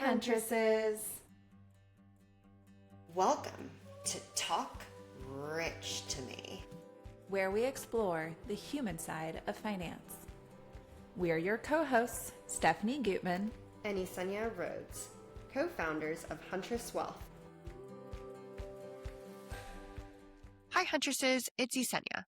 Huntresses! Welcome to Talk Rich to Me, where we explore the human side of finance. We're your co-hosts, Stephanie Gutman and Yesenia Rhodes, co-founders of Huntress Wealth. Hi Huntresses, it's Yesenia.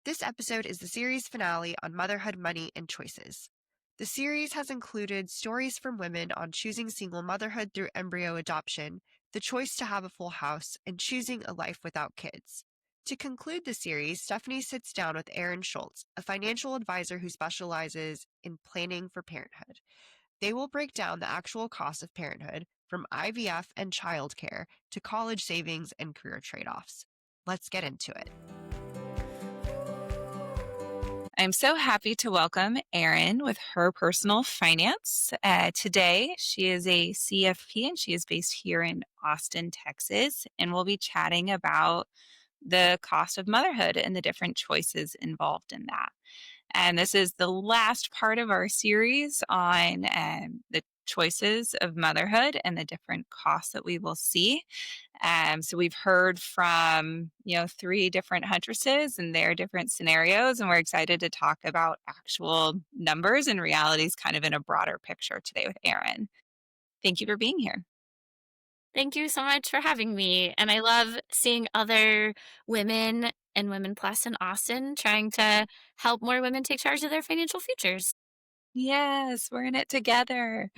This episode is the series finale on motherhood, money, and choices. The series has included stories from women on choosing single motherhood through embryo adoption, the choice to have a full house, and choosing a life without kids. To conclude the series, Stephanie sits down with Eryn Schultz, a financial advisor who specializes in planning for parenthood. They will break down the actual cost of parenthood, from IVF and childcare to college savings and career trade-offs. Let's get into it. I'm so happy to welcome Eryn with her personal finance. Today, she is a CFP and she is based here in Austin, Texas, and we'll be chatting about the cost of motherhood and the different choices involved in that. And this is the last part of our series on the choices of motherhood and the different costs that we will see. So we've heard from, three different huntresses and their different scenarios, and we're excited to talk about actual numbers and realities kind of in a broader picture today with Eryn. Thank you for being here. Thank you so much for having me. And I love seeing other women and Women Plus in Austin trying to help more women take charge of their financial futures. Yes, we're in it together.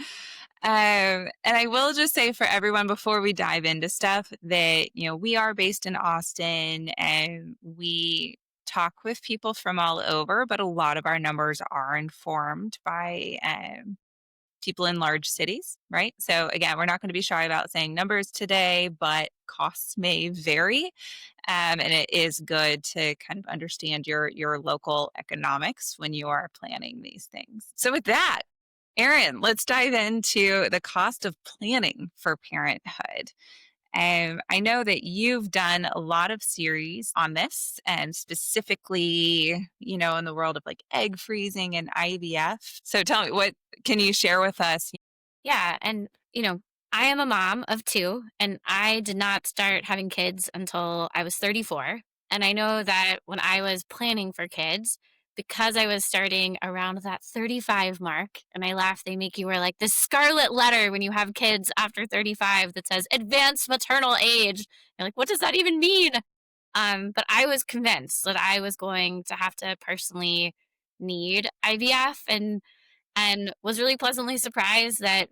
And I will just say for everyone before we dive into stuff that, we are based in Austin and we talk with people from all over, but a lot of our numbers are informed by people in large cities, right? So again, we're not going to be shy about saying numbers today, but costs may vary. And it is good to kind of understand your local economics when you are planning these things. So with that, Eryn, let's dive into the cost of planning for parenthood. I know that you've done a lot of series on this and specifically, in the world of like egg freezing and IVF. So tell me, what can you share with us? Yeah. And, I am a mom of two and I did not start having kids until I was 34. And I know that when I was planning for kids, because I was starting around that 35 mark, and I laugh, they make you wear like this scarlet letter when you have kids after 35 that says advanced maternal age. You're like, what does that even mean? But I was convinced that I was going to have to personally need IVF and was really pleasantly surprised that,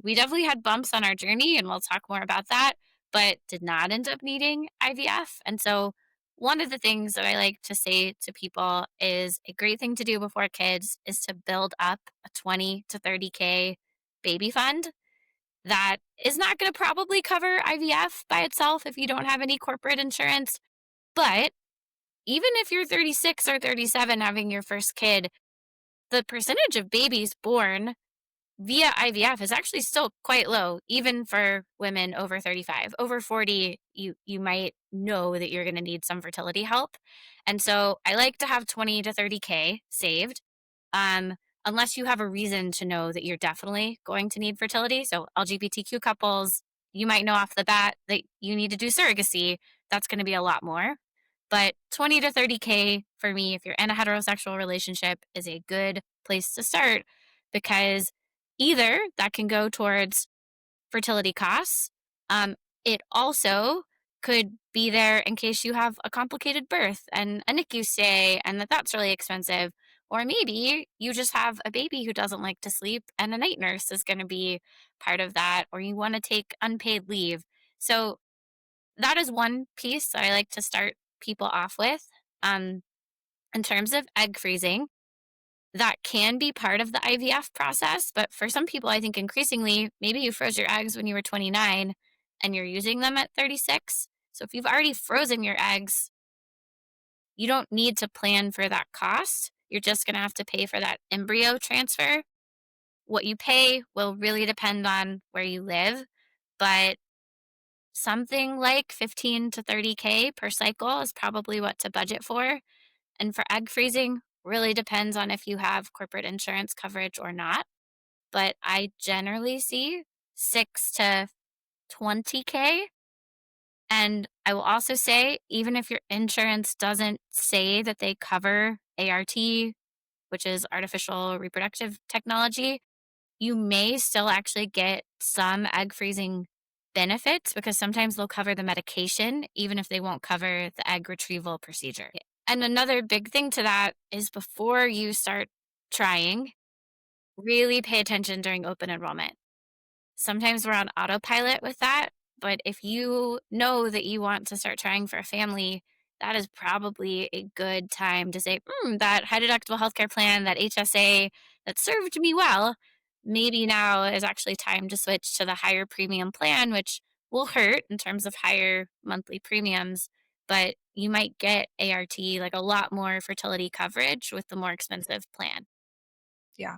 we definitely had bumps on our journey, and we'll talk more about that, but did not end up needing IVF. And so one of the things that I like to say to people is a great thing to do before kids is to build up a 20 to 30K baby fund. That is not going to probably cover IVF by itself if you don't have any corporate insurance. But even if you're 36 or 37 having your first kid, the percentage of babies born via IVF is actually still quite low, even for women over 35. Over 40, you might know that you're going to need some fertility help. And so I like to have 20 to 30K saved, unless you have a reason to know that you're definitely going to need fertility. So LGBTQ couples, you might know off the bat that you need to do surrogacy. That's going to be a lot more. But 20 to 30K for me, if you're in a heterosexual relationship, is a good place to start, because either that can go towards fertility costs. It also could be there in case you have a complicated birth and a NICU stay and that's really expensive. Or maybe you just have a baby who doesn't like to sleep and a night nurse is going to be part of that, or you want to take unpaid leave. So that is one piece that I like to start people off with. In terms of egg freezing, that can be part of the IVF process, but for some people, I think increasingly, maybe you froze your eggs when you were 29 and you're using them at 36. So if you've already frozen your eggs, you don't need to plan for that cost. You're just going to have to pay for that embryo transfer. What you pay will really depend on where you live, but something like 15 to 30K per cycle is probably what to budget for. And for egg freezing, really depends on if you have corporate insurance coverage or not. But I generally see 6 to 20K. And I will also say, even if your insurance doesn't say that they cover ART, which is artificial reproductive technology, you may still actually get some egg freezing benefits because sometimes they'll cover the medication, even if they won't cover the egg retrieval procedure. And another big thing to that is before you start trying, really pay attention during open enrollment. Sometimes we're on autopilot with that, but if you know that you want to start trying for a family, that is probably a good time to say, that high deductible healthcare plan, that HSA that served me well, maybe now is actually time to switch to the higher premium plan, which will hurt in terms of higher monthly premiums, but you might get ART, like a lot more fertility coverage with the more expensive plan. Yeah.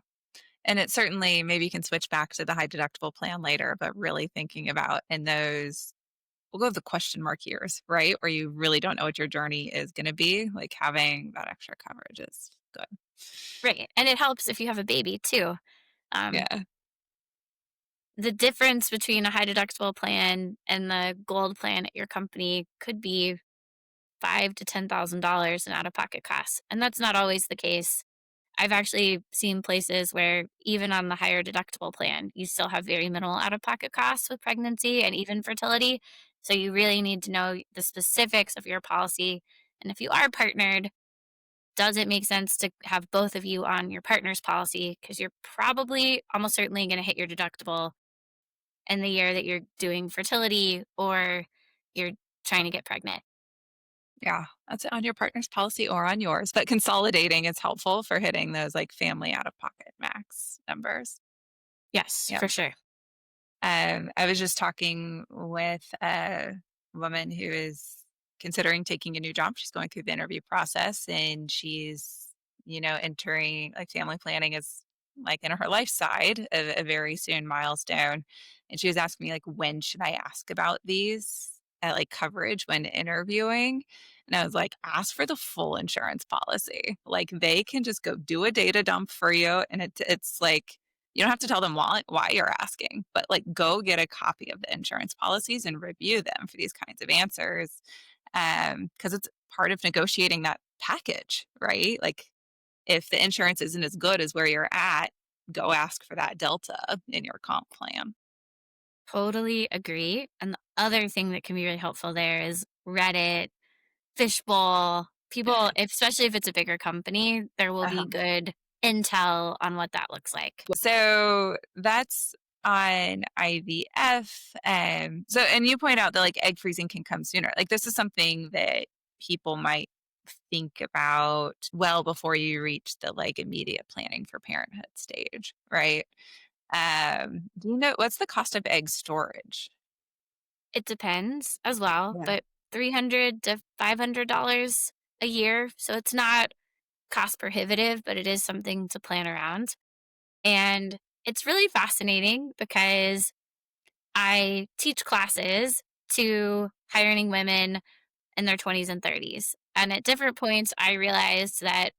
And it certainly, maybe you can switch back to the high deductible plan later, but really thinking about in those, we'll go with the question mark years, right? Where you really don't know what your journey is going to be, like having that extra coverage is good. Right. And it helps if you have a baby too. Um, Yeah. the difference between a high deductible plan and the gold plan at your company could be $5,000 to $10,000 in out of pocket costs. And that's not always the case. I've actually seen places where even on the higher deductible plan, you still have very minimal out of pocket costs with pregnancy and even fertility. So you really need to know the specifics of your policy. And if you are partnered, does it make sense to have both of you on your partner's policy? Because you're probably almost certainly going to hit your deductible in the year that you're doing fertility or you're trying to get pregnant. Yeah. That's on your partner's policy or on yours, but consolidating is helpful for hitting those like family out of pocket max numbers. Yes, Yeah. for sure. I was just talking with a woman who is considering taking a new job. She's going through the interview process and she's, entering like family planning is like in her life side of a very soon milestone. And she was asking me like, when should I ask about these like coverage when interviewing? And I was like, ask for the full insurance policy. Like they can just go do a data dump for you. And it's like, you don't have to tell them why you're asking, but like go get a copy of the insurance policies and review them for these kinds of answers. Because it's part of negotiating that package, right? Like if the insurance isn't as good as where you're at, go ask for that delta in your comp plan. Totally agree. And the other thing that can be really helpful there is Reddit, Fishbowl. People, especially if it's a bigger company, there will be good intel on what that looks like. So that's on IVF. And you point out that like egg freezing can come sooner. Like this is something that people might think about well before you reach the like immediate planning for parenthood stage, right? Do you know what's the cost of egg storage? It depends as well, Yeah. but $300 to $500 a year. So it's not cost prohibitive, but it is something to plan around. And it's really fascinating because I teach classes to high earning women in their 20s and 30s. And at different points, I realized that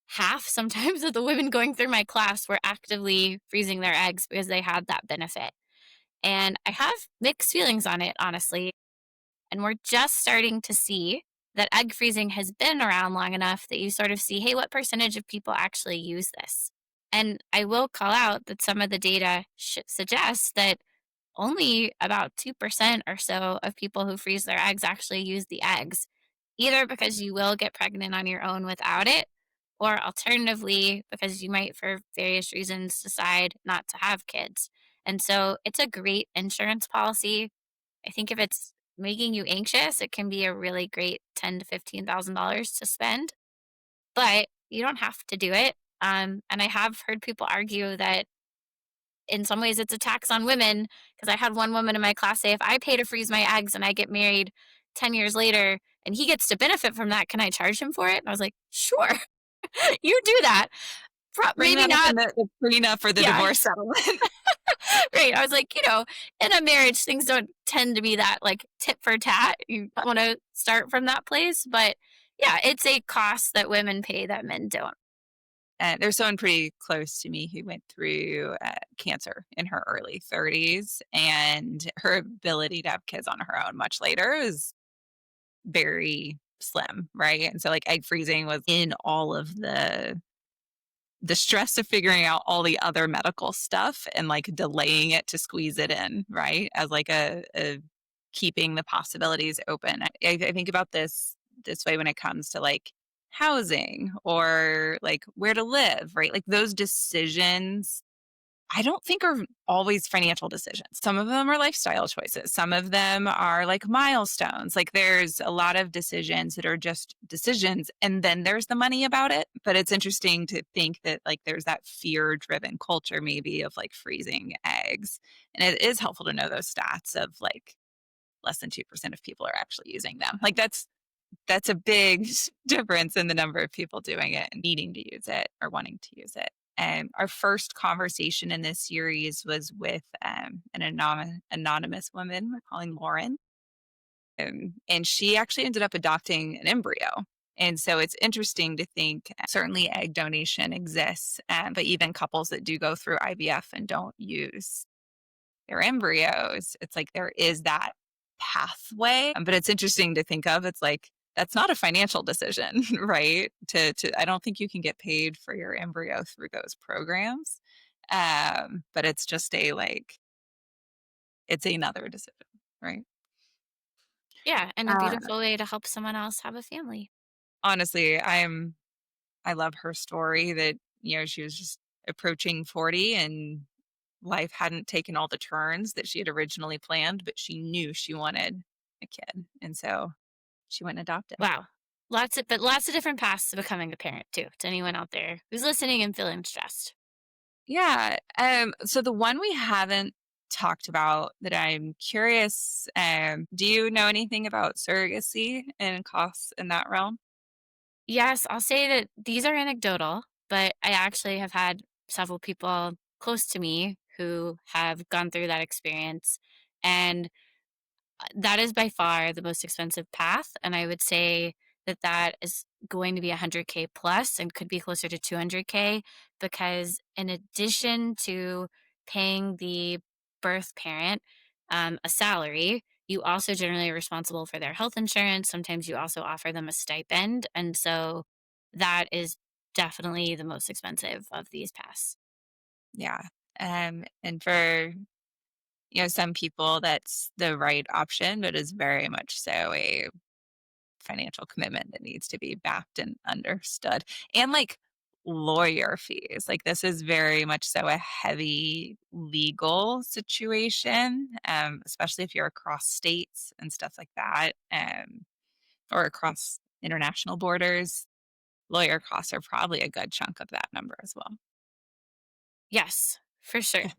half sometimes of the women going through my class were actively freezing their eggs because they had that benefit. And I have mixed feelings on it, honestly. And we're just starting to see that egg freezing has been around long enough that you sort of see, hey, what percentage of people actually use this? And I will call out that some of the data suggests that only about 2% or so of people who freeze their eggs actually use the eggs, either because you will get pregnant on your own without it, or alternatively, because you might, for various reasons, decide not to have kids. And so it's a great insurance policy. I think if it's making you anxious, it can be a really great $10,000 to $15,000 to spend, but you don't have to do it. And I have heard people argue that in some ways it's a tax on women, because I had one woman in my class say, if I pay to freeze my eggs and I get married 10 years later and he gets to benefit from that, can I charge him for it? And I was like, sure, you do that. Bring Maybe that not. up in the prenup for the divorce settlement. Right. I was like, in a marriage, things don't tend to be that like tit for tat. You want to start from that place. But yeah, it's a cost that women pay that men don't. there's someone pretty close to me who went through cancer in her early 30s, and her ability to have kids on her own much later is very slim, right? And so like egg freezing was in all of the stress of figuring out all the other medical stuff and like delaying it to squeeze it in, right? As like a keeping the possibilities open. I think about this way when it comes to like housing or like where to live, right? Like those decisions I don't think are always financial decisions. Some of them are lifestyle choices. Some of them are like milestones. Like there's a lot of decisions that are just decisions. And then there's the money about it. But it's interesting to think that like there's that fear driven culture maybe of like freezing eggs. And it is helpful to know those stats of like less than 2% of people are actually using them. Like that's a big difference in the number of people doing it and needing to use it or wanting to use it. Our first conversation in this series was with an anonymous woman we're calling Lauren. And she actually ended up adopting an embryo. And so it's interesting to think certainly egg donation exists, but even couples that do go through IVF and don't use their embryos, it's like there is that pathway. But it's interesting to think of. It's like that's not a financial decision, right? I don't think you can get paid for your embryo through those programs. But it's just it's another decision, right? Yeah, and a beautiful way to help someone else have a family. Honestly, I love her story that, she was just approaching 40 and life hadn't taken all the turns that she had originally planned, but she knew she wanted a kid. And so she went and adopted. Wow. Lots of different paths to becoming a parent too, to anyone out there who's listening and feeling stressed. Yeah. So the one we haven't talked about that I'm curious, do you know anything about surrogacy and costs in that realm? Yes, I'll say that these are anecdotal, but I actually have had several people close to me who have gone through that experience. And that is by far the most expensive path. And I would say that that is going to be 100K plus and could be closer to 200K because in addition to paying the birth parent a salary, you also generally are responsible for their health insurance. Sometimes you also offer them a stipend. And so that is definitely the most expensive of these paths. Yeah. And for, some people that's the right option, but is very much so a financial commitment that needs to be backed and understood. And like lawyer fees, like this is very much so a heavy legal situation, especially if you're across states and stuff like that, or across international borders. Lawyer costs are probably a good chunk of that number as well. Yes, for sure.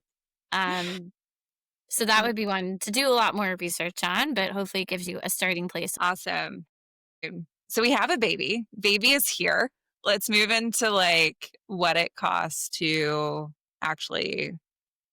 So that would be one to do a lot more research on, but hopefully it gives you a starting place. Awesome. So we have a baby. Baby is here. Let's move into like what it costs to actually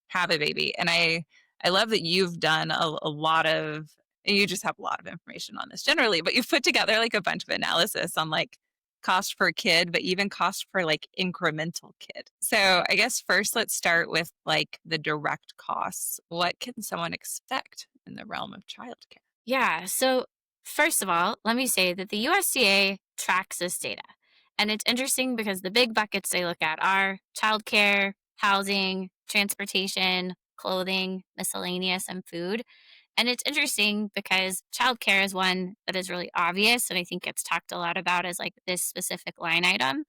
have a baby. And I love that you've done a lot of, and you just have a lot of information on this generally, but you've put together like a bunch of analysis on like cost per kid, but even cost per like incremental kid. So I guess first let's start with like the direct costs. What can someone expect in the realm of childcare? Yeah. So, first of all, let me say that the USDA tracks this data. And it's interesting because the big buckets they look at are childcare, housing, transportation, clothing, miscellaneous, and food. And it's interesting because childcare is one that is really obvious. And I think it's talked a lot about as like this specific line item.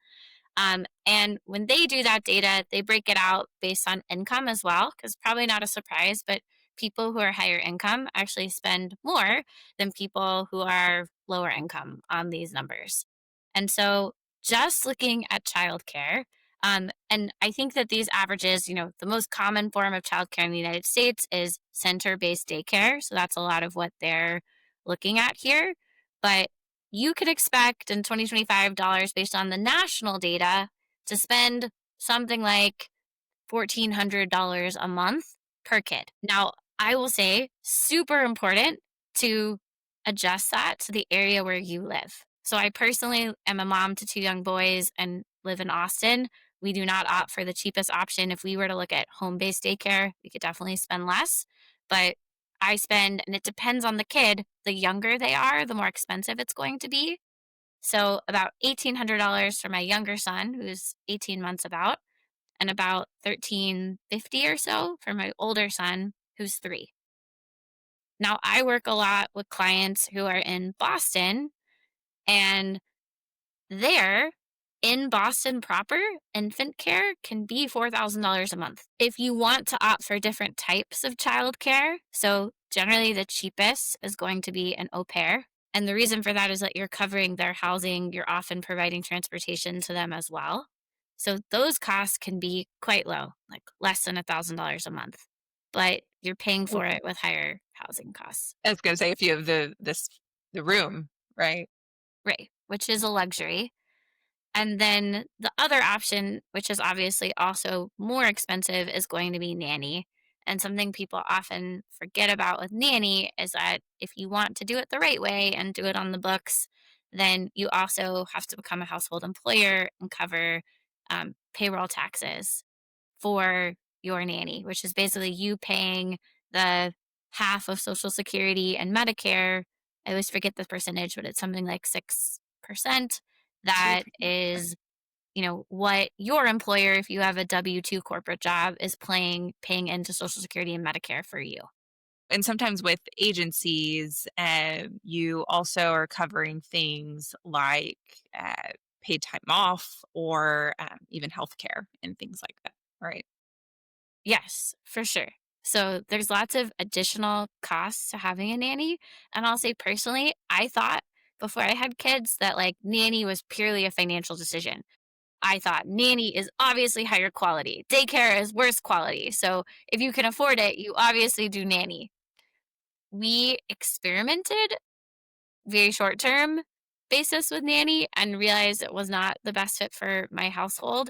And when they do that data, they break it out based on income as well, because probably not a surprise, but people who are higher income actually spend more than people who are lower income on these numbers. And so just looking at childcare, and I think that these averages, the most common form of childcare in the United States is center based daycare. So that's a lot of what they're looking at here. But you could expect in 2025 dollars based on the national data to spend something like $1,400 a month per kid. Now, I will say super important to adjust that to the area where you live. So I personally am a mom to two young boys and live in Austin, We do not opt for the cheapest option. If we were to look at home-based daycare, we could definitely spend less, but I spend, and it depends on the kid, the younger they are, the more expensive it's going to be. So about $1,800 for my younger son, who's 18 months about, and about $1,350 or so for my older son, who's 3. Now, I work a lot with clients who are in Boston, and there in Boston proper, infant care can be $4,000 a month. If you want to opt for different types of childcare, so generally the cheapest is going to be an au pair. And the reason for that is that you're covering their housing, you're often providing transportation to them as well. So those costs can be quite low, like less than $1,000 a month, but you're paying for it with higher housing costs. I was going to say, if you have the room, right? Right, which is a luxury. And then the other option, which is obviously also more expensive, is going to be nanny. And something people often forget about with nanny is that if you want to do it the right way and do it on the books, then you also have to become a household employer and cover payroll taxes for your nanny, which is basically you paying the half of Social Security and Medicare. I always forget the percentage, but it's something like 6%. That is, what your employer, if you have a W-2 corporate job, is paying into Social Security and Medicare for you. And sometimes with agencies, you also are covering things like paid time off or even healthcare and things like that, right? Yes, for sure. So there's lots of additional costs to having a nanny. And I'll say personally, I thought before I had kids that like nanny was purely a financial decision. I thought nanny is obviously higher quality. Daycare is worse quality. So if you can afford it, you obviously do nanny. We experimented very short term basis with nanny and realized it was not the best fit for my household.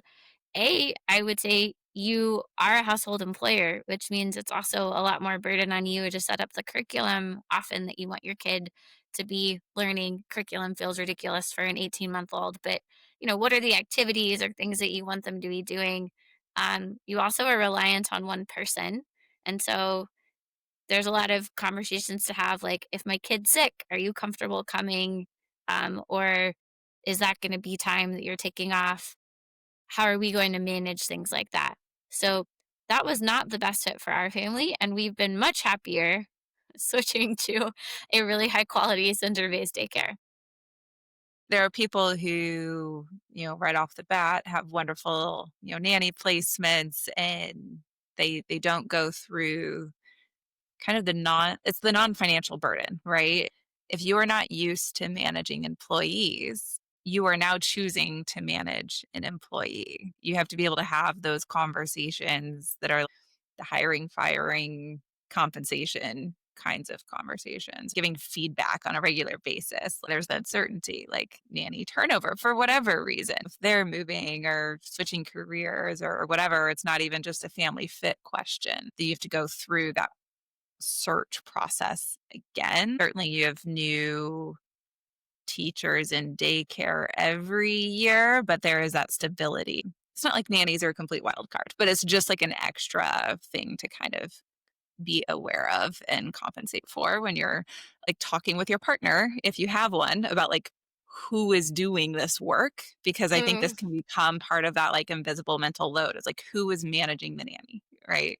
I would say you are a household employer, which means it's also a lot more burden on you to set up the curriculum often that you want your kid to be learning. Curriculum feels ridiculous for an 18-month-old, but what are the activities or things that you want them to be doing? You also are reliant on one person. And so there's a lot of conversations to have, like, if my kid's sick, are you comfortable coming? Or is that going to be time that you're taking off? How are we going to manage things like that? So that was not the best fit for our family. And we've been much happier switching to a really high quality center based daycare. There are people who, right off the bat have wonderful, nanny placements, and they don't go through kind of it's the non-financial burden, right? If you are not used to managing employees, you are now choosing to manage an employee. You have to be able to have those conversations that are the hiring, firing, compensation kinds of conversations, giving feedback on a regular basis. There's that certainty, like nanny turnover for whatever reason. If they're moving or switching careers or whatever, it's not even just a family fit question. You have to go through that search process again. Certainly you have new teachers in daycare every year, but there is that stability. It's not like nannies are a complete wild card, but it's just like an extra thing to kind of be aware of and compensate for when you're like talking with your partner, if you have one, about like who is doing this work, because I think this can become part of that like invisible mental load. It's like, who is managing the nanny, right?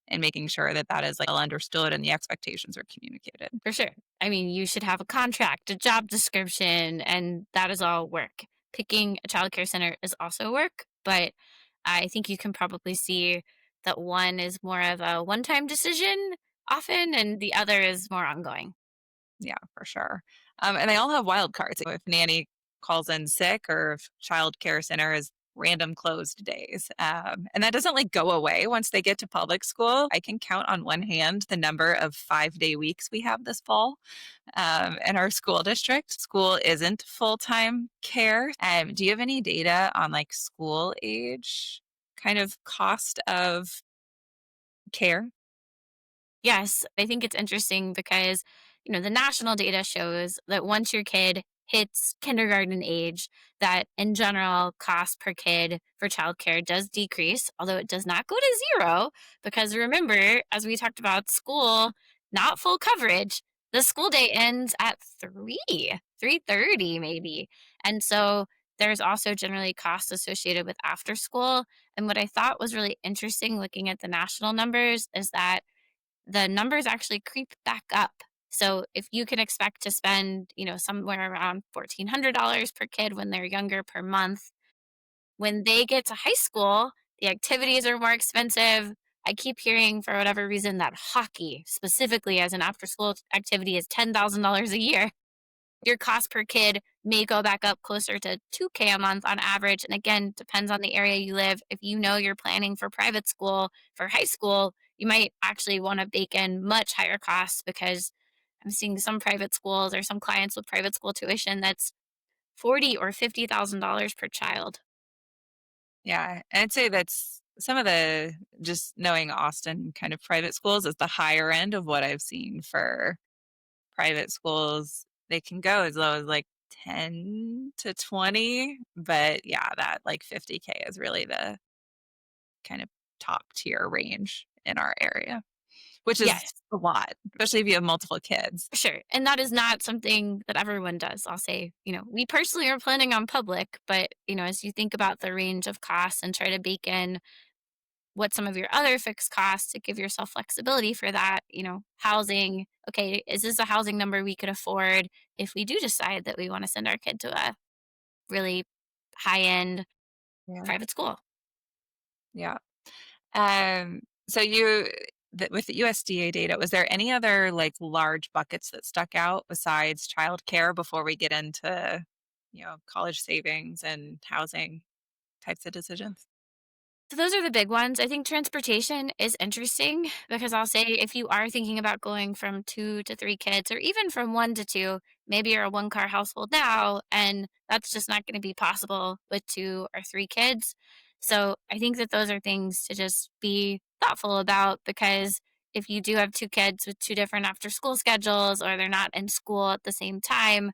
And making sure that that is like well understood and the expectations are communicated. For sure. I mean, you should have a contract, a job description, and that is all work. Picking a childcare center is also work, but I think you can probably see that one is more of a one-time decision often, and the other is more ongoing. Yeah, for sure. And they all have wild cards. If nanny calls in sick or if childcare center is random closed days. And that doesn't like go away once they get to public school. I can count on one hand the number of 5-day weeks we have this fall in our school district. School isn't full-time care. Do you have any data on like school age kind of cost of care? Yes, I think it's interesting because, the national data shows that once your kid hits kindergarten age, that in general, cost per kid for childcare does decrease, although it does not go to zero. Because remember, as we talked about school, not full coverage, the school day ends at 3:30 maybe. And so there's also generally costs associated with after school. And what I thought was really interesting looking at the national numbers is that the numbers actually creep back up. So if you can expect to spend, somewhere around $1,400 per kid when they're younger per month, when they get to high school, the activities are more expensive. I keep hearing for whatever reason that hockey specifically as an after school activity is $10,000 a year. Your cost per kid may go back up closer to 2K a month on average. And again, depends on the area you live. If you know you're planning for private school for high school, you might actually want to bake in much higher costs, because I'm seeing some private schools or some clients with private school tuition that's $40,000 or $50,000 per child. Yeah, I'd say that's some of the, just knowing Austin kind of private schools is the higher end of what I've seen for private schools. They can go as low as like 10 to 20, but yeah, that like 50K is really the kind of top tier range in our area, which is Yes, a lot, especially if you have multiple kids. sure. And that is not something that everyone does. I'll say, we personally are planning on public, but, as you think about the range of costs and try to bake in what some of your other fixed costs to give yourself flexibility for that, housing. Okay, is this a housing number we could afford if we do decide that we want to send our kid to a really high end Yeah. private school? Yeah. So with the USDA data, was there any other like large buckets that stuck out besides childcare before we get into, college savings and housing types of decisions? So those are the big ones. I think transportation is interesting because I'll say if you are thinking about going from 2 to 3 kids or even from 1 to 2, maybe you're a 1 car household now, and that's just not going to be possible with 2 or 3 kids. So I think that those are things to just be thoughtful about, because if you do have 2 kids with 2 different after school schedules or they're not in school at the same time,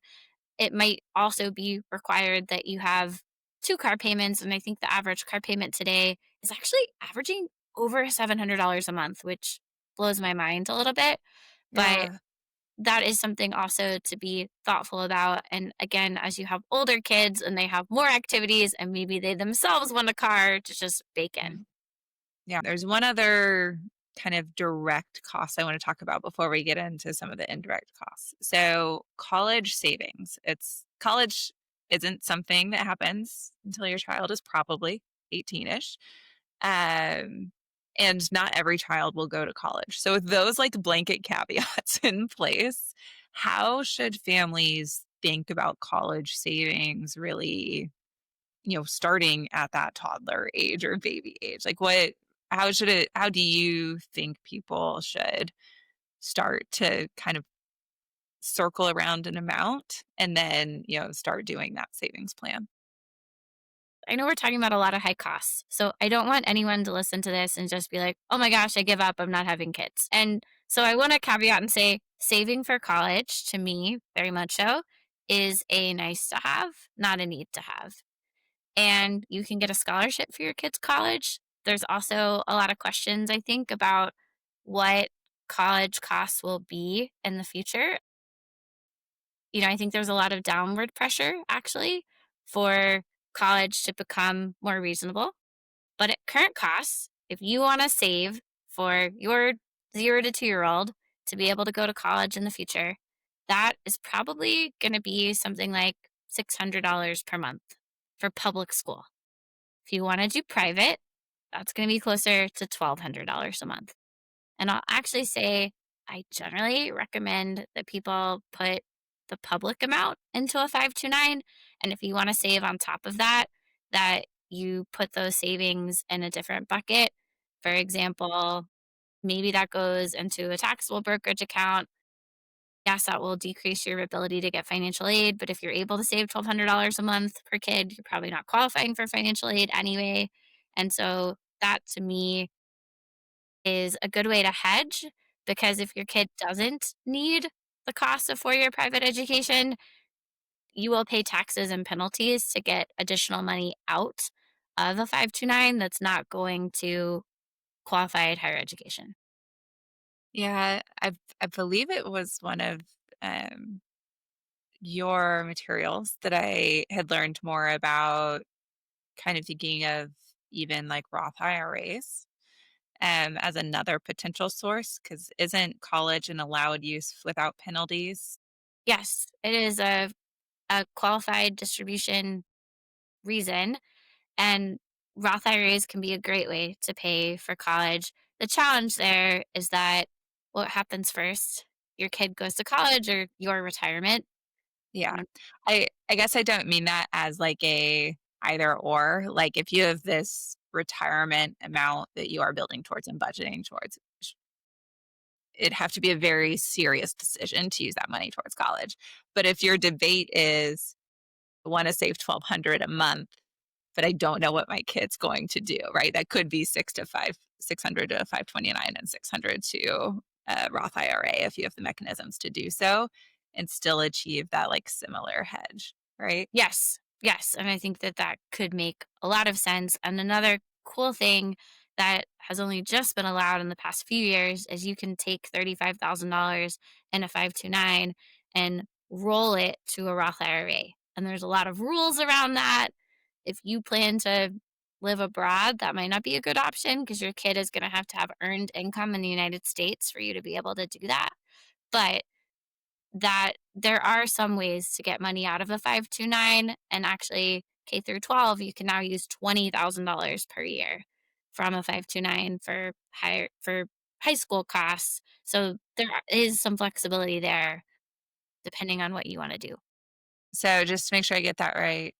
it might also be required that you have 2 car payments. And I think the average car payment today is actually averaging over $700 a month, which blows my mind a little bit. But Yeah. that is something also to be thoughtful about. And again, as you have older kids and they have more activities and maybe they themselves want a car, to just bake in. Yeah. There's one other kind of direct cost I want to talk about before we get into some of the indirect costs. So, college savings. College isn't something that happens until your child is probably 18ish. Um, and not every child will go to college. So, with those like blanket caveats in place, how should families think about college savings really, starting at that toddler age or baby age? Like how do you think people should start to kind of circle around an amount and then, start doing that savings plan? I know we're talking about a lot of high costs. So I don't want anyone to listen to this and just be like, oh my gosh, I give up. I'm not having kids. And so I want to caveat and say saving for college, to me, very much so, is a nice to have, not a need to have. And you can get a scholarship for your kids' college. There's also a lot of questions, I think, about what college costs will be in the future. I think there's a lot of downward pressure actually for college to become more reasonable. But at current costs, if you want to save for your 0 to 2 year old to be able to go to college in the future, that is probably going to be something like $600 per month for public school. If you want to do private, that's going to be closer to $1,200 a month. And I'll actually say I generally recommend that people put the public amount into a 529. And if you want to save on top of that, that you put those savings in a different bucket. For example, maybe that goes into a taxable brokerage account. Yes, that will decrease your ability to get financial aid. But if you're able to save $1,200 a month per kid, you're probably not qualifying for financial aid anyway. And so that to me is a good way to hedge, because if your kid doesn't need the cost of 4-year private education, you will pay taxes and penalties to get additional money out of a 529 that's not going to qualified higher education. Yeah, I believe it was one of um, your materials that I had learned more about kind of thinking of even like Roth IRAs as another potential source, because isn't college an allowed use without penalties? Yes, it is a qualified distribution reason, and Roth IRAs can be a great way to pay for college. The challenge there is that what happens first? Your kid goes to college or your retirement? Yeah. Mm. I guess I don't mean that as like a either or. Like if you have this retirement amount that you are building towards and budgeting towards, it'd have to be a very serious decision to use that money towards college. But if your debate is I want to save 1,200 a month, but I don't know what my kid's going to do, right? That could be 600 to 529 and 600 to Roth IRA if you have the mechanisms to do so and still achieve that like similar hedge, right? Yes, yes, and I think that that could make a lot of sense. And another cool thing that has only just been allowed in the past few years is you can take $35,000 in a 529 and roll it to a Roth IRA. And there's a lot of rules around that. If you plan to live abroad, that might not be a good option because your kid is going to have earned income in the United States for you to be able to do that. But that there are some ways to get money out of a 529, and actually K through 12 you can now use $20,000 per year from a 529 for high school costs. So there is some flexibility there depending on what you want to do. So just to make sure I get that right,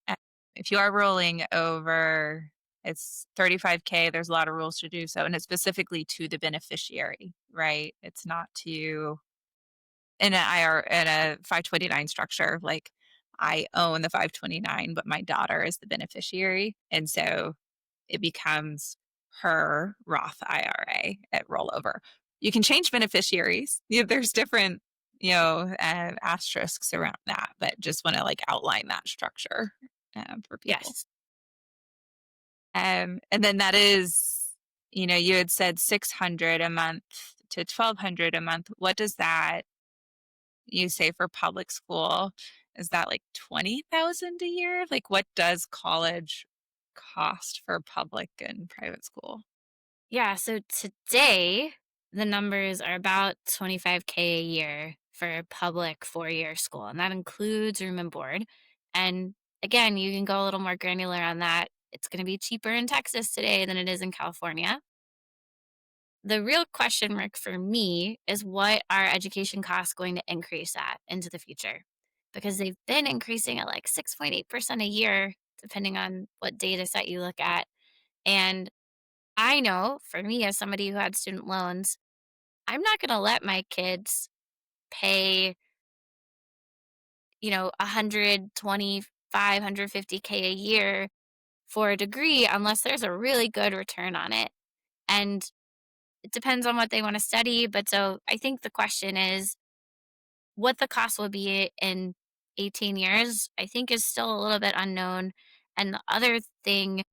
if you are rolling over, it's 35K, there's a lot of rules to do so, and it's specifically to the beneficiary, right? It's not to in a 529 structure, like I own the 529, but my daughter is the beneficiary. And so it becomes her Roth IRA at rollover. You can change beneficiaries. There's different, asterisks around that, but just want to like outline that structure for people. Yes. And then that is, you had said 600 a month to 1,200 a month. What does that you say for public school? Is that like 20,000 a year? Like what does college cost for public and private school? Yeah, so today the numbers are about 25K a year for a public 4-year school, and that includes room and board. And again, you can go a little more granular on that. It's going to be cheaper in Texas today than it is in California. The real question mark for me is what are education costs going to increase at into the future? Because they've been increasing at like 6.8% a year, depending on what data set you look at. And I know for me, as somebody who had student loans, I'm not going to let my kids pay, 125, 150K a year for a degree unless there's a really good return on it. And it depends on what they want to study. But so I think the question is what the cost will be in 18 years, I think is still a little bit unknown. And the other thing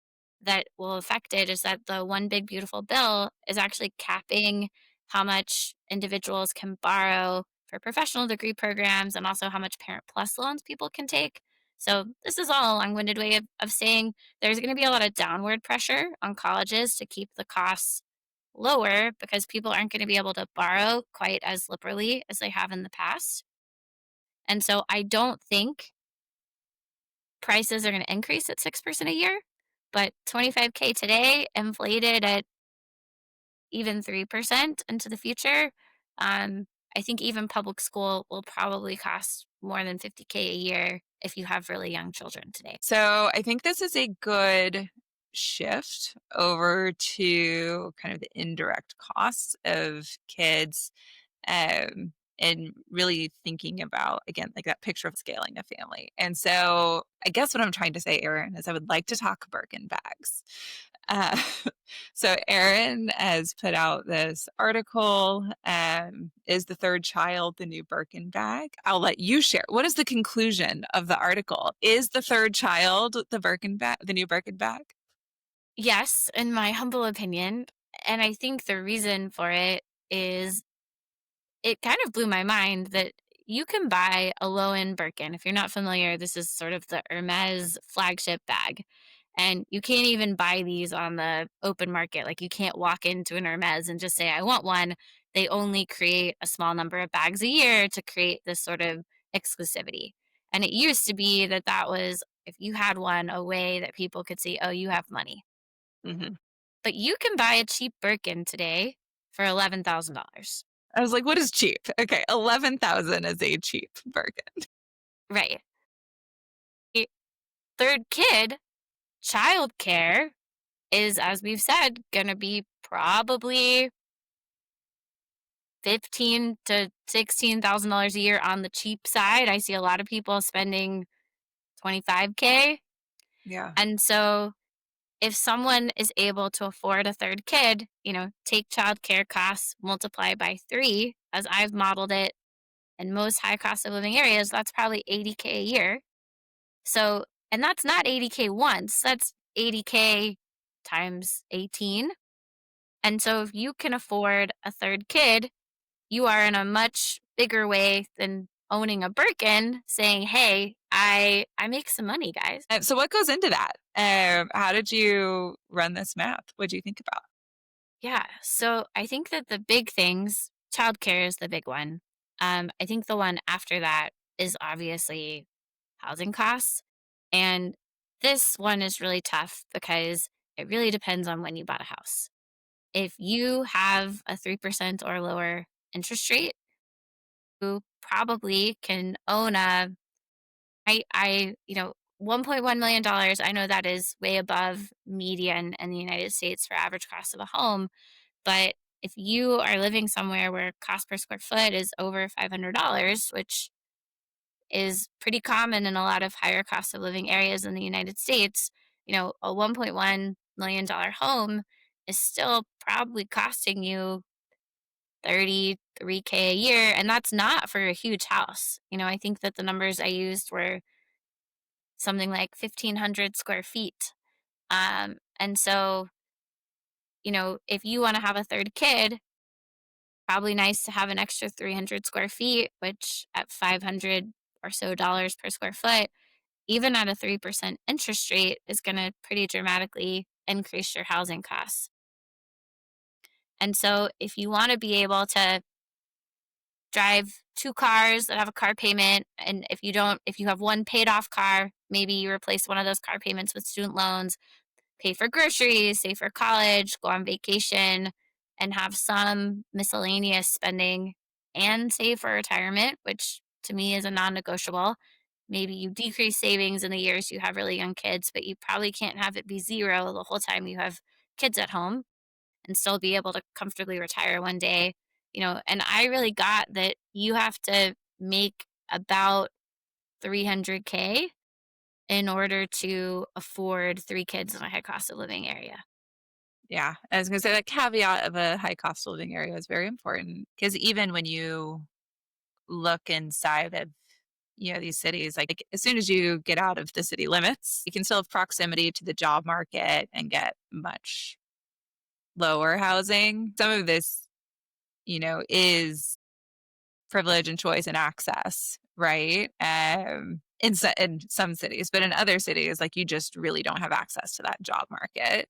that will affect it is that the one big beautiful bill is actually capping how much individuals can borrow for professional degree programs and also how much Parent Plus loans people can take. So this is all a long-winded way of saying there's going to be a lot of downward pressure on colleges to keep the costs lower because people aren't going to be able to borrow quite as liberally as they have in the past. And so I don't think prices are going to increase at 6% a year, but 25K today inflated at even 3% into the future. I think even public school will probably cost more than 50K a year if you have really young children today. So I think this is a good shift over to kind of the indirect costs of kids and really thinking about, again, like that picture of scaling a family. And so I guess what I'm trying to say, Eryn, is I would like to talk Birkin bags. Uh, so Eryn has put out this article, is the third child the new Birkin bag? I'll let you share. What is the conclusion of the article? Is the third child the Birkin bag, the new Birkin bag? Yes, in my humble opinion. And I think the reason for it is it kind of blew my mind that you can buy a low-end Birkin. If you're not familiar, this is sort of the Hermes flagship bag. And you can't even buy these on the open market. Like you can't walk into an Hermes and just say, I want one. They only create a small number of bags a year to create this sort of exclusivity. And it used to be that that was, if you had one, a way that people could see, oh, you have money. Mm-hmm. But you can buy a cheap Birkin today for $11,000. I was like, what is cheap? Okay, 11,000 is a cheap Birkin. Right. Third kid, childcare is, as we've said, going to be probably $15,000 to $16,000 a year on the cheap side. I see a lot of people spending $25K. Yeah. And so if someone is able to afford a third kid, take childcare costs, multiply by 3, as I've modeled it in most high cost of living areas, that's probably $80K a year. So, and that's not $80K once, that's $80K times 18. And so if you can afford a third kid, you are in a much bigger way than owning a Birkin saying, hey, I make some money, guys. So what goes into that? How did you run this math? What do you think about? Yeah, so I think that the big things, childcare is the big one. I think the one after that is obviously housing costs. And this one is really tough because it really depends on when you bought a house. If you have a 3% or lower interest rate, you probably can own $1.1 million. I know that is way above median in the United States for average cost of a home. But if you are living somewhere where cost per square foot is over $500, which is pretty common in a lot of higher cost of living areas in the United States, a $1.1 million home is still probably costing you $33K a year. And that's not for a huge house. I think that the numbers I used were something like 1,500 square feet. And so, if you want to have a third kid, probably nice to have an extra 300 square feet, which at $500 or so per square foot, even at a 3% interest rate, is going to pretty dramatically increase your housing costs. And so if you want to be able to drive 2 cars that have a car payment, and if you have one paid off car, maybe you replace one of those car payments with student loans, pay for groceries, save for college, go on vacation, and have some miscellaneous spending and save for retirement, which to me is a non-negotiable. Maybe you decrease savings in the years you have really young kids, but you probably can't have it be zero the whole time you have kids at home and still be able to comfortably retire one day. And I really got that you have to make about 300K in order to afford 3 kids in a high cost of living area. Yeah, I was going to say that caveat of a high cost of living area is very important, because even when you look inside of these cities, like as soon as you get out of the city limits, you can still have proximity to the job market and get much lower housing. Some of this, is privilege and choice and access, right? In some cities, but in other cities, like you just really don't have access to that job market.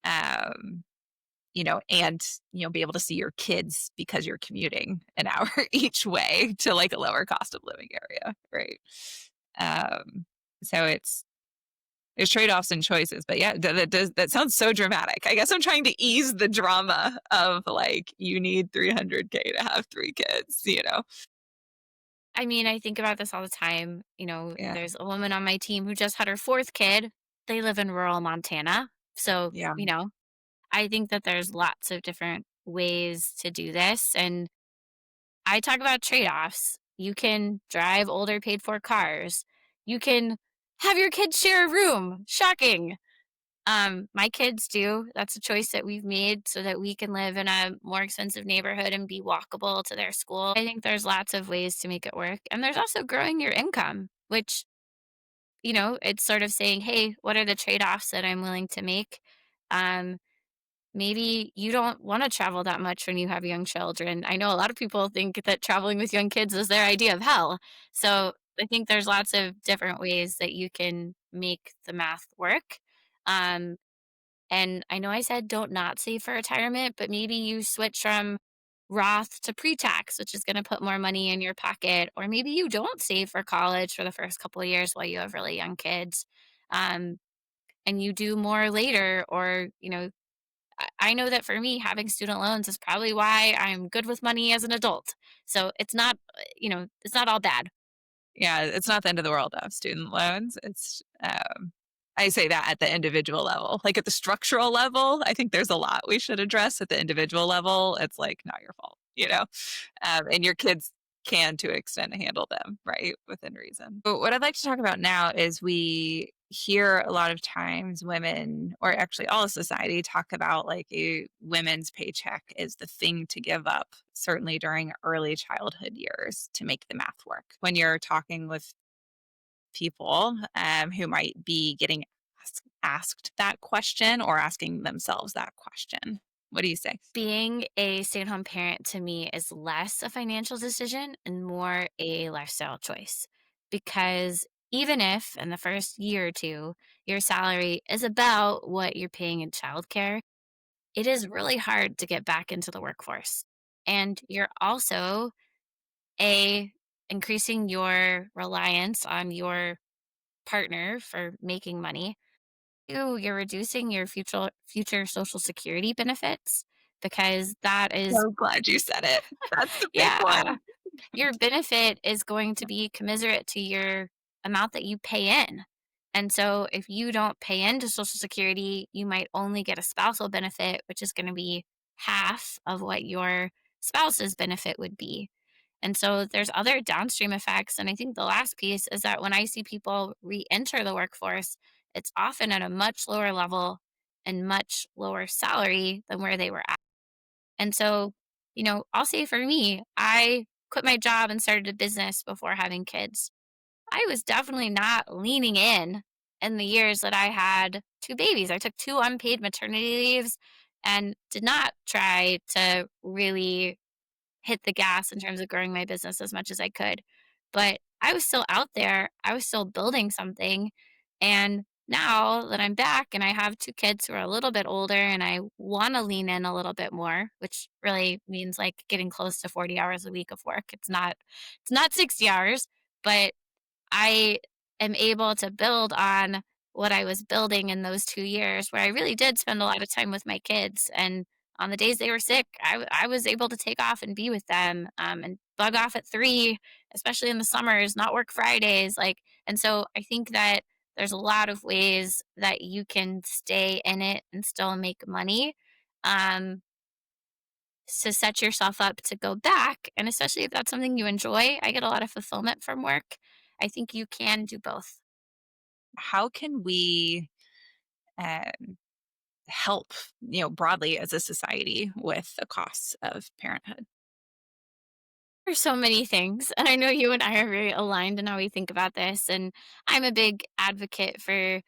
And be able to see your kids because you're commuting an hour each way to like a lower cost of living area, right? So there's trade-offs and choices, but yeah, that sounds so dramatic. I guess I'm trying to ease the drama of like you need 300K to have 3 kids. I mean, I think about this all the time. Yeah. There's a woman on my team who just had her 4th kid. They live in rural Montana. So, Yeah. I think that there's lots of different ways to do this. And I talk about trade-offs. You can drive older paid for cars. You can have your kids share a room. Shocking. My kids do. That's a choice that we've made so that we can live in a more expensive neighborhood and be walkable to their school. I think there's lots of ways to make it work. And there's also growing your income, which, it's sort of saying, hey, what are the trade-offs that I'm willing to make? Um, Maybe you don't want to travel that much when you have young children. I know a lot of people think that traveling with young kids is their idea of hell. So I think there's lots of different ways that you can make the math work. Um, and I know I said don't not save for retirement, but maybe you switch from Roth to pre-tax, which is going to put more money in your pocket. Or maybe you don't save for college for the first couple of years while you have really young kids. Um, and you do more later, or, I know that for me, having student loans is probably why I'm good with money as an adult. So it's not, it's not all bad. Yeah, it's not the end of the world to have student loans. It's I say that at the individual level. Like at the structural level, I think there's a lot we should address. At the individual level, it's like not your fault, and your kids can to an extent handle them, right, within reason. But what I'd like to talk about now is we hear a lot of times women, or actually all of society, talk about like a women's paycheck is the thing to give up, certainly during early childhood years, to make the math work. When you're talking with people who might be getting asked that question or asking themselves that question. What do you say? Being a stay-at-home parent to me is less a financial decision and more a lifestyle choice. Because even if in the first year or two, your salary is about what you're paying in childcare, it is really hard to get back into the workforce. And you're also increasing your reliance on your partner for making money. Two, you're reducing your future social security benefits, because that is So glad you said it. That's the big yeah, one. your benefit is going to be commensurate to your amount that you pay in. And so if you don't pay into social security, you might only get a spousal benefit, which is going to be half of what your spouse's benefit would be. And so there's other downstream effects. And I think the last piece is that when I see people re-enter the workforce, it's often at a much lower level and much lower salary than where they were at. And so, I'll say for me, I quit my job and started a business before having kids. I was definitely not leaning in the years that I had two babies. I took two unpaid maternity leaves and did not try to really hit the gas in terms of growing my business as much as I could. But I was still out there. I was still building something. And now that I'm back and I have two kids who are a little bit older and I want to lean in a little bit more, which really means like getting close to 40 hours a week of work. It's not 60 hours, but I am able to build on what I was building in those 2 years where I really did spend a lot of time with my kids. And on the days they were sick, I was able to take off and be with them, and bug off at 3, especially in the summers, not work Fridays. And so I think that there's a lot of ways that you can stay in it and still make money. Um, to set yourself up to go back. And especially if that's something you enjoy, I get a lot of fulfillment from work. I think you can do both. How can we um, help, broadly as a society with the costs of parenthood? There's so many things. And I know you and I are very aligned in how we think about this. And I'm a big advocate for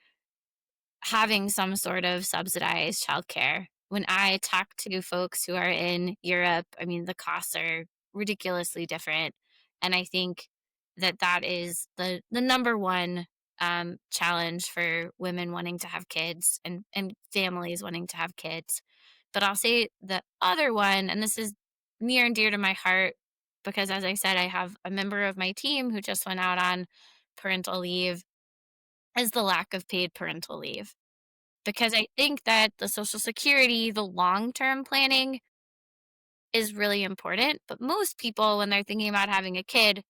having some sort of subsidized childcare. When I talk to folks who are in Europe, I mean, the costs are ridiculously different. And I think that that is the number one challenge for women wanting to have kids, and families wanting to have kids. But I'll say the other one, and this is near and dear to my heart, because as I said, I have a member of my team who just went out on parental leave, is the lack of paid parental leave. Because I think that the Social Security, the long-term planning is really important. But most people, when they're thinking about having a kid,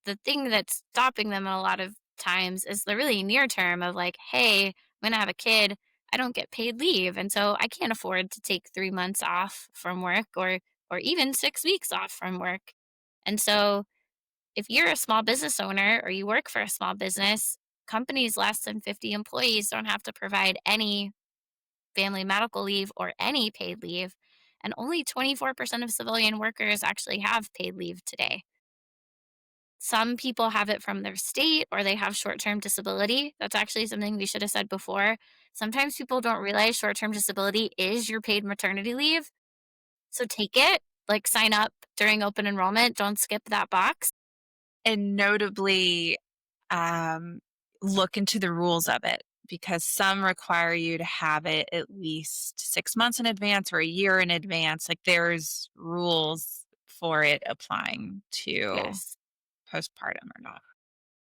the thing that's stopping them a lot of times is the really near term of like, hey, I'm going to have a kid. I don't get paid leave. And so I can't afford to take 3 months off from work, or even 6 weeks off from work. And so if you're a small business owner or you work for a small business, companies less than 50 employees don't have to provide any family medical leave or any paid leave, and only 24% of civilian workers actually have paid leave today. Some people have it from their state or they have short term disability. That's actually something we should have said before. Sometimes people don't realize short term disability is your paid maternity leave. So take it, like sign up during open enrollment. Don't skip that box. And notably, look into the rules of it, because some require you to have it at least 6 months in advance or a year in advance. Like there's rules for it applying to Yes. postpartum or not.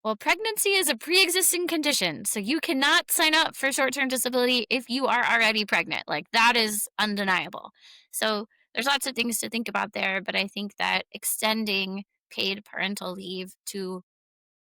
Well, pregnancy is a pre existing condition. So you cannot sign up for short term disability if you are already pregnant. Like that is undeniable. So there's lots of things to think about there. But I think that extending paid parental leave to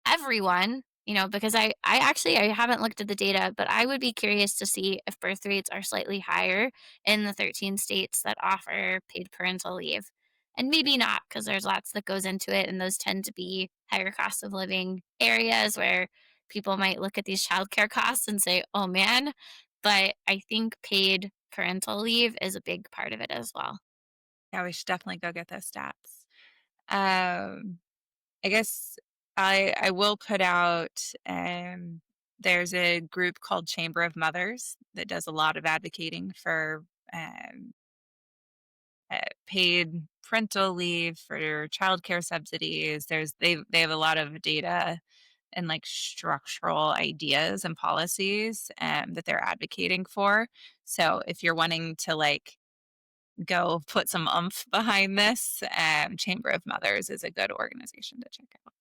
everyone, because I haven't looked at the data, but I would be curious to see if birth rates are slightly higher in the 13 states that offer paid parental leave. And maybe not, because there's lots that goes into it, and those tend to be higher cost of living areas where people might look at these childcare costs and say, oh man. But I think paid parental leave is a big part of it as well. Yeah, we should definitely go get those stats. Um, I guess I will put out, there's a group called Chamber of Mothers that does a lot of advocating for um, paid parental leave, for childcare subsidies. They have a lot of data and like structural ideas and policies that they're advocating for. So if you're wanting to like go put some oomph behind this, Chamber of Mothers is a good organization to check out.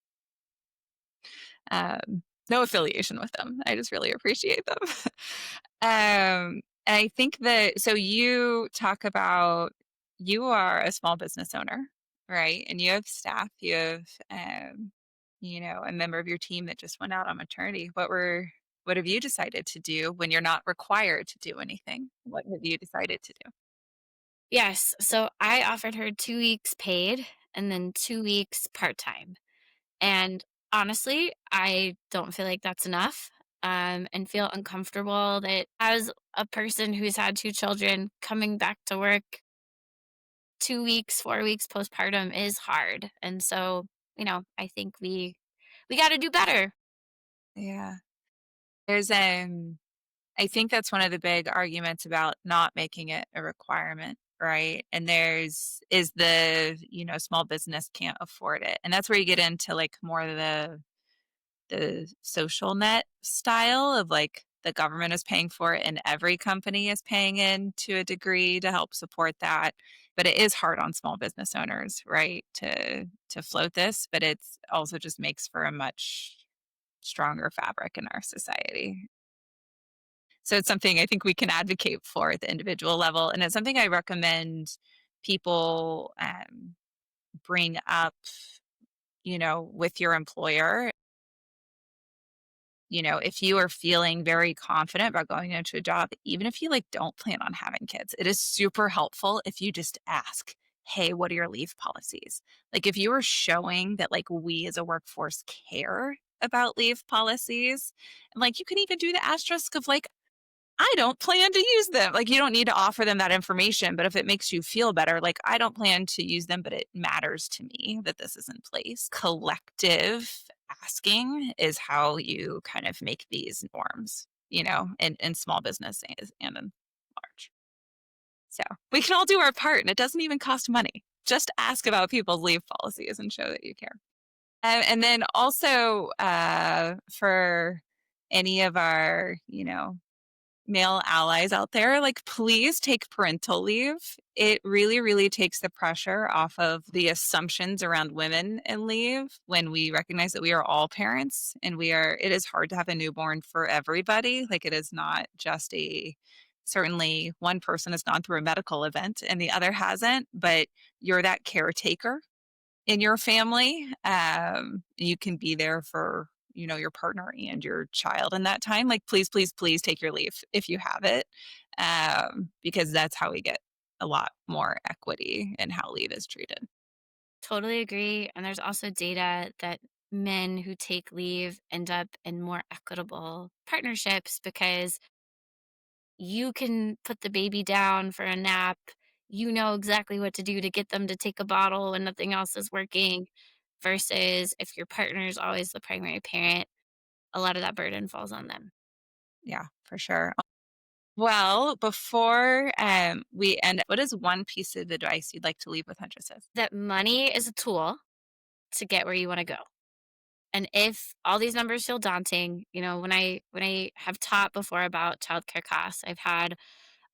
No affiliation with them. I just really appreciate them. And I think that, so you talk about, you are a small business owner, right? And you have staff, you have, a member of your team that just went out on maternity. What have you decided to do when you're not required to do anything? What have you decided to do? Yes. So I offered her 2 weeks paid and then 2 weeks part time. And honestly, I don't feel like that's enough, and feel uncomfortable that as a person who's had two children, coming back to work 2 weeks, 4 weeks postpartum is hard. And so, I think we got to do better. Yeah. There's I think that's one of the big arguments about not making it a requirement, right? And is the, small business can't afford it. And that's where you get into like more of the social net style of like the government is paying for it and every company is paying in to a degree to help support that. But it is hard on small business owners, right? To float this, but it's also just makes for a much stronger fabric in our society. So it's something I think we can advocate for at the individual level. And it's something I recommend people bring up, with your employer. If you are feeling very confident about going into a job, even if you like don't plan on having kids, it is super helpful if you just ask, hey, what are your leave policies? Like if you are showing that like we as a workforce care about leave policies, and like you can even do the asterisk of like, I don't plan to use them. Like, you don't need to offer them that information, but if it makes you feel better, like, I don't plan to use them, but it matters to me that this is in place. Collective asking is how you kind of make these norms, in small business and in large. So we can all do our part, and it doesn't even cost money. Just ask about people's leave policies and show that you care. And then also for any of our, male allies out there, like please take parental leave. It really, really takes the pressure off of the assumptions around women and leave when we recognize that we are all parents and it is hard to have a newborn for everybody. Like it is not just certainly one person has gone through a medical event and the other hasn't, but you're that caretaker in your family. You can be there for your partner and your child in that time. Like please, please, please take your leave if you have it, because that's how we get a lot more equity in how leave is treated. Totally agree. And there's also data that men who take leave end up in more equitable partnerships because you can put the baby down for a nap. You know exactly what to do to get them to take a bottle when nothing else is working, versus if your partner is always the primary parent, a lot of that burden falls on them. Yeah, for sure. Well, before we end, what is one piece of advice you'd like to leave with Huntresses? That money is a tool to get where you want to go. And if all these numbers feel daunting, when I have taught before about childcare costs, I've had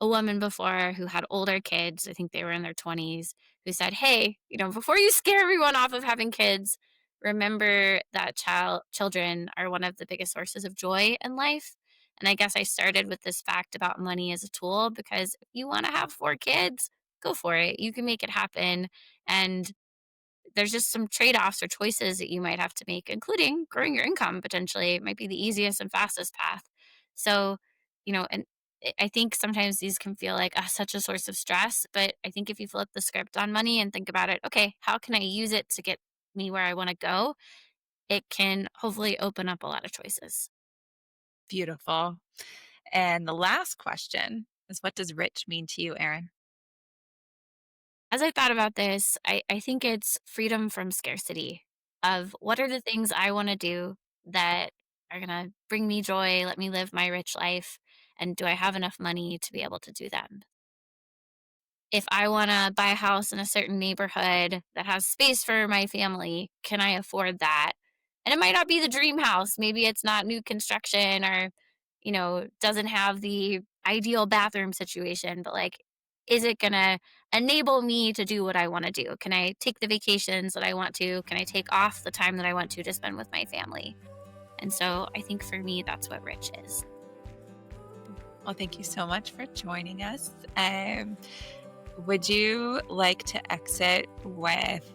a woman before who had older kids, I think they were in their 20s, who said, "Hey, before you scare everyone off of having kids, remember that children are one of the biggest sources of joy in life." And I guess I started with this fact about money as a tool, because if you want to have 4 kids, go for it. You can make it happen. And there's just some trade-offs or choices that you might have to make, including growing your income potentially. It might be the easiest and fastest path. So, and I think sometimes these can feel like such a source of stress. But I think if you flip the script on money and think about it, okay, how can I use it to get me where I want to go? It can hopefully open up a lot of choices. Beautiful. And the last question is, what does rich mean to you, Eryn? As I thought about this, I think it's freedom from scarcity of what are the things I want to do that are going to bring me joy, let me live my rich life, and do I have enough money to be able to do them? If I want to buy a house in a certain neighborhood that has space for my family, can I afford that? And it might not be the dream house. Maybe it's not new construction, or, doesn't have the ideal bathroom situation, but like, is it going to enable me to do what I want to do? Can I take the vacations that I want to? Can I take off the time that I want to spend with my family? And so I think for me, that's what rich is. Well, thank you so much for joining us. Would you like to exit with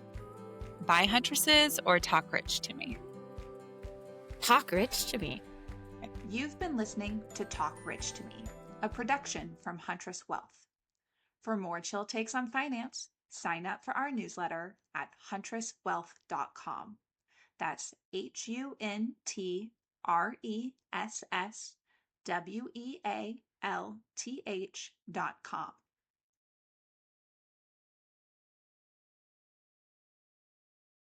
"Bye, Huntresses" or "Talk Rich to Me"? Talk rich to me. You've been listening to Talk Rich to Me, a production from Huntress Wealth. For more chill takes on finance, sign up for our newsletter at huntresswealth.com. That's HUNTRESSWEALTH.com.